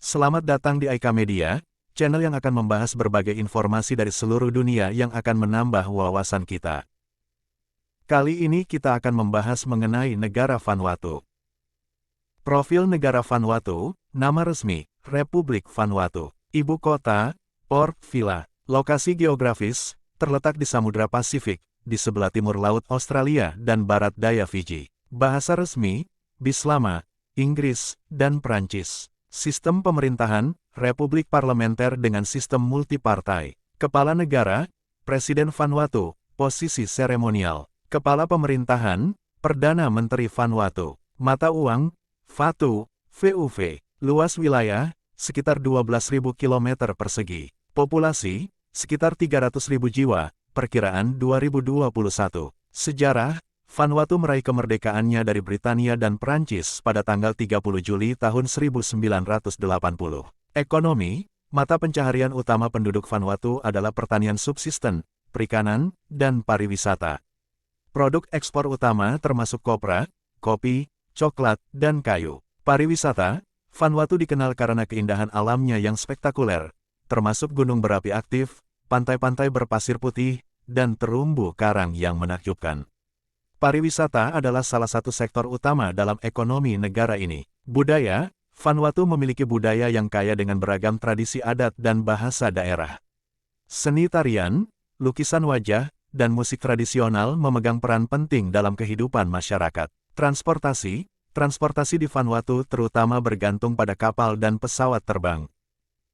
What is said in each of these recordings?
Selamat datang di Aika Media, channel yang akan membahas berbagai informasi dari seluruh dunia yang akan menambah wawasan kita. Kali ini kita akan membahas mengenai negara Vanuatu. Profil negara Vanuatu, nama resmi, Republik Vanuatu. Ibu kota, Port Vila. Lokasi geografis, terletak di Samudra Pasifik, di sebelah timur Laut Australia dan barat daya Fiji. Bahasa resmi, Bislama, Inggris, dan Prancis. Sistem pemerintahan, Republik Parlementer dengan sistem multipartai. Kepala negara, Presiden Vanuatu, posisi seremonial. Kepala pemerintahan, Perdana Menteri Vanuatu. Mata uang, Vatu, VUV. Luas wilayah, sekitar 12.000 km persegi. Populasi, sekitar 300.000 jiwa, perkiraan 2021. Sejarah, Vanuatu meraih kemerdekaannya dari Britania dan Prancis pada tanggal 30 Juli tahun 1980. Ekonomi, mata pencaharian utama penduduk Vanuatu adalah pertanian subsisten, perikanan, dan pariwisata. Produk ekspor utama termasuk kopra, kopi, coklat, dan kayu. Pariwisata, Vanuatu dikenal karena keindahan alamnya yang spektakuler, termasuk gunung berapi aktif, pantai-pantai berpasir putih, dan terumbu karang yang menakjubkan. Pariwisata adalah salah satu sektor utama dalam ekonomi negara ini. Budaya, Vanuatu memiliki budaya yang kaya dengan beragam tradisi adat dan bahasa daerah. Seni tarian, lukisan wajah, dan musik tradisional memegang peran penting dalam kehidupan masyarakat. Transportasi di Vanuatu terutama bergantung pada kapal dan pesawat terbang.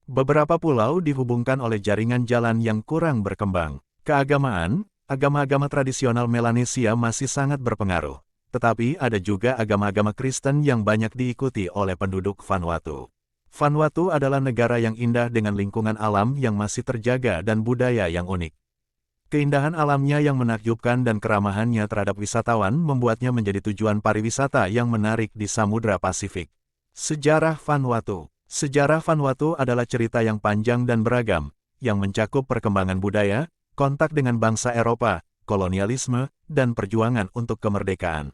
Beberapa pulau dihubungkan oleh jaringan jalan yang kurang berkembang. Keagamaan, agama-agama tradisional Melanesia masih sangat berpengaruh, tetapi ada juga agama-agama Kristen yang banyak diikuti oleh penduduk Vanuatu. Vanuatu adalah negara yang indah dengan lingkungan alam yang masih terjaga dan budaya yang unik. Keindahan alamnya yang menakjubkan dan keramahannya terhadap wisatawan membuatnya menjadi tujuan pariwisata yang menarik di Samudra Pasifik. Sejarah Vanuatu. Sejarah Vanuatu adalah cerita yang panjang dan beragam, yang mencakup perkembangan budaya, kontak dengan bangsa Eropa, kolonialisme, dan perjuangan untuk kemerdekaan.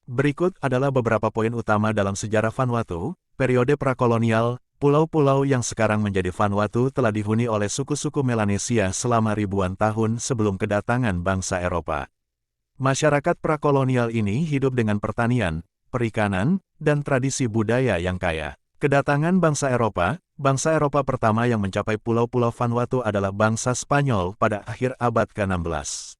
Berikut adalah beberapa poin utama dalam sejarah Vanuatu. Periode prakolonial, pulau-pulau yang sekarang menjadi Vanuatu telah dihuni oleh suku-suku Melanesia selama ribuan tahun sebelum kedatangan bangsa Eropa. Masyarakat prakolonial ini hidup dengan pertanian, perikanan, dan tradisi budaya yang kaya. Kedatangan bangsa Eropa pertama yang mencapai pulau-pulau Vanuatu adalah bangsa Spanyol pada akhir abad ke-16.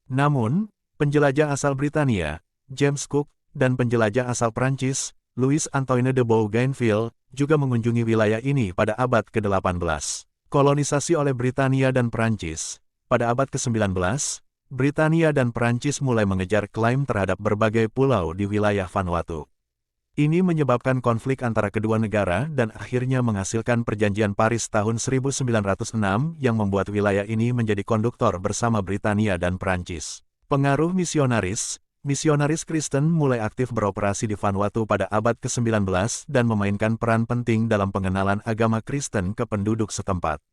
Namun, penjelajah asal Britania, James Cook, dan penjelajah asal Prancis, Louis Antoine de Bougainville, juga mengunjungi wilayah ini pada abad ke-18. Kolonisasi oleh Britania dan Prancis. Pada abad ke-19, Britania dan Prancis mulai mengejar klaim terhadap berbagai pulau di wilayah Vanuatu. Ini menyebabkan konflik antara kedua negara dan akhirnya menghasilkan Perjanjian Paris tahun 1906 yang membuat wilayah ini menjadi konduktor bersama Britania dan Prancis. Pengaruh misionaris Kristen mulai aktif beroperasi di Vanuatu pada abad ke-19 dan memainkan peran penting dalam pengenalan agama Kristen ke penduduk setempat.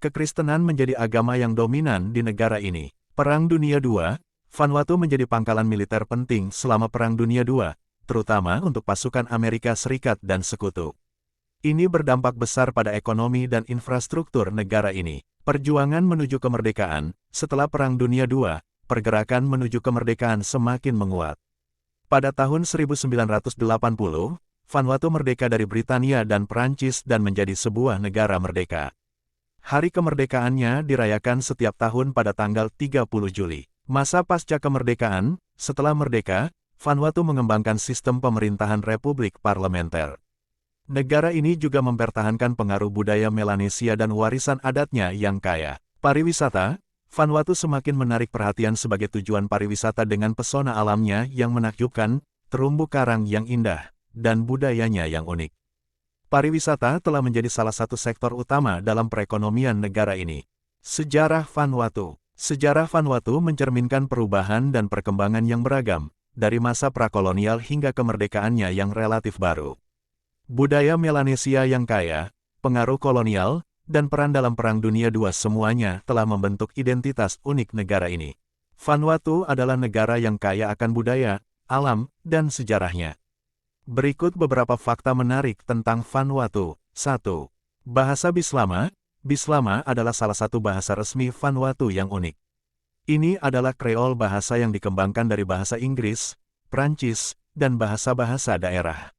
Kekristenan menjadi agama yang dominan di negara ini. Perang Dunia II, Vanuatu menjadi pangkalan militer penting selama Perang Dunia II, terutama untuk pasukan Amerika Serikat dan Sekutu. Ini berdampak besar pada ekonomi dan infrastruktur negara ini. Perjuangan menuju kemerdekaan. Setelah Perang Dunia II, pergerakan menuju kemerdekaan semakin menguat. Pada tahun 1980, Vanuatu merdeka dari Britania dan Prancis dan menjadi sebuah negara merdeka. Hari kemerdekaannya dirayakan setiap tahun pada tanggal 30 Juli. Masa pasca kemerdekaan, setelah merdeka, Vanuatu mengembangkan sistem pemerintahan Republik Parlementer. Negara ini juga mempertahankan pengaruh budaya Melanesia dan warisan adatnya yang kaya. Pariwisata, Vanuatu semakin menarik perhatian sebagai tujuan pariwisata dengan pesona alamnya yang menakjubkan, terumbu karang yang indah, dan budayanya yang unik. Pariwisata telah menjadi salah satu sektor utama dalam perekonomian negara ini. Sejarah Vanuatu. Sejarah Vanuatu mencerminkan perubahan dan perkembangan yang beragam, dari masa prakolonial hingga kemerdekaannya yang relatif baru. Budaya Melanesia yang kaya, pengaruh kolonial, dan peran dalam Perang Dunia II semuanya telah membentuk identitas unik negara ini. Vanuatu adalah negara yang kaya akan budaya, alam, dan sejarahnya. Berikut beberapa fakta menarik tentang Vanuatu. 1. Bahasa Bislama. Bislama adalah salah satu bahasa resmi Vanuatu yang unik. Ini adalah kreol bahasa yang dikembangkan dari bahasa Inggris, Prancis, dan bahasa-bahasa daerah.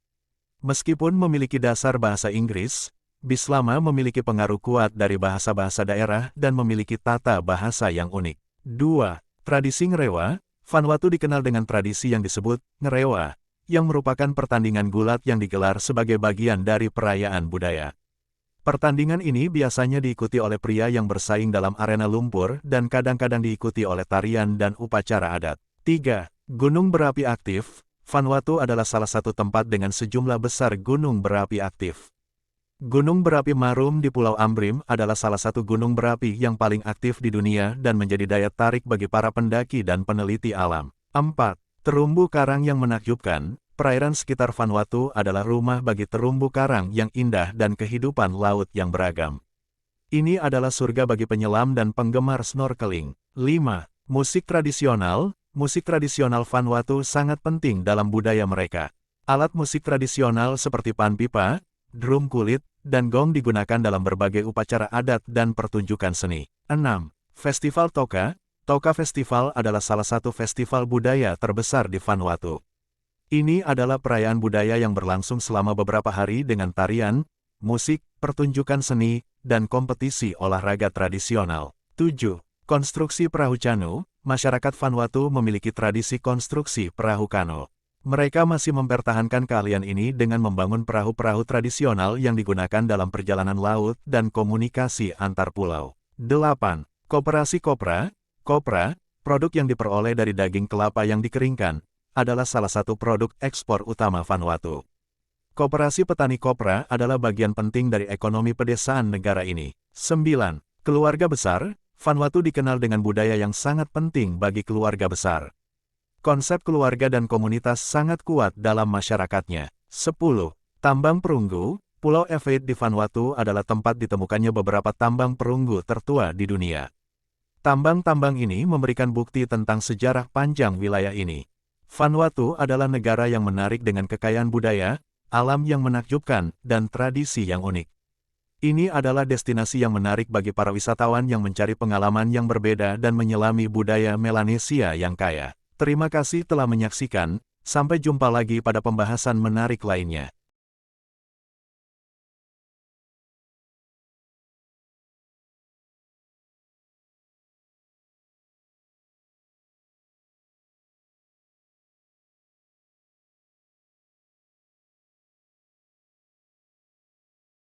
Meskipun memiliki dasar bahasa Inggris, Bislama memiliki pengaruh kuat dari bahasa-bahasa daerah dan memiliki tata bahasa yang unik. 2. Tradisi Ngerewa. Vanuatu dikenal dengan tradisi yang disebut Ngerewa, yang merupakan pertandingan gulat yang digelar sebagai bagian dari perayaan budaya. Pertandingan ini biasanya diikuti oleh pria yang bersaing dalam arena lumpur dan kadang-kadang diikuti oleh tarian dan upacara adat. 3. Gunung berapi aktif. Vanuatu adalah salah satu tempat dengan sejumlah besar gunung berapi aktif. Gunung berapi Marum di Pulau Ambrim adalah salah satu gunung berapi yang paling aktif di dunia dan menjadi daya tarik bagi para pendaki dan peneliti alam. 4. Terumbu karang yang menakjubkan. Perairan sekitar Vanuatu adalah rumah bagi terumbu karang yang indah dan kehidupan laut yang beragam. Ini adalah surga bagi penyelam dan penggemar snorkeling. 5. Musik tradisional. Musik tradisional Vanuatu sangat penting dalam budaya mereka. Alat musik tradisional seperti panpipa, drum kulit, dan gong digunakan dalam berbagai upacara adat dan pertunjukan seni. 6. Festival Toka. Toka Festival adalah salah satu festival budaya terbesar di Vanuatu. Ini adalah perayaan budaya yang berlangsung selama beberapa hari dengan tarian, musik, pertunjukan seni, dan kompetisi olahraga tradisional. 7. Konstruksi perahu cano. Masyarakat Vanuatu memiliki tradisi konstruksi perahu kano. Mereka masih mempertahankan keahlian ini dengan membangun perahu-perahu tradisional yang digunakan dalam perjalanan laut dan komunikasi antar pulau. 8. Koperasi kopra. Kopra, produk yang diperoleh dari daging kelapa yang dikeringkan, adalah salah satu produk ekspor utama Vanuatu. Koperasi petani kopra adalah bagian penting dari ekonomi pedesaan negara ini. 9. Keluarga besar. Vanuatu dikenal dengan budaya yang sangat penting bagi keluarga besar. Konsep keluarga dan komunitas sangat kuat dalam masyarakatnya. 10. Tambang perunggu. Pulau Evade di Vanuatu adalah tempat ditemukannya beberapa tambang perunggu tertua di dunia. Tambang-tambang ini memberikan bukti tentang sejarah panjang wilayah ini. Vanuatu adalah negara yang menarik dengan kekayaan budaya, alam yang menakjubkan, dan tradisi yang unik. Ini adalah destinasi yang menarik bagi para wisatawan yang mencari pengalaman yang berbeda dan menyelami budaya Melanesia yang kaya. Terima kasih telah menyaksikan, sampai jumpa lagi pada pembahasan menarik lainnya.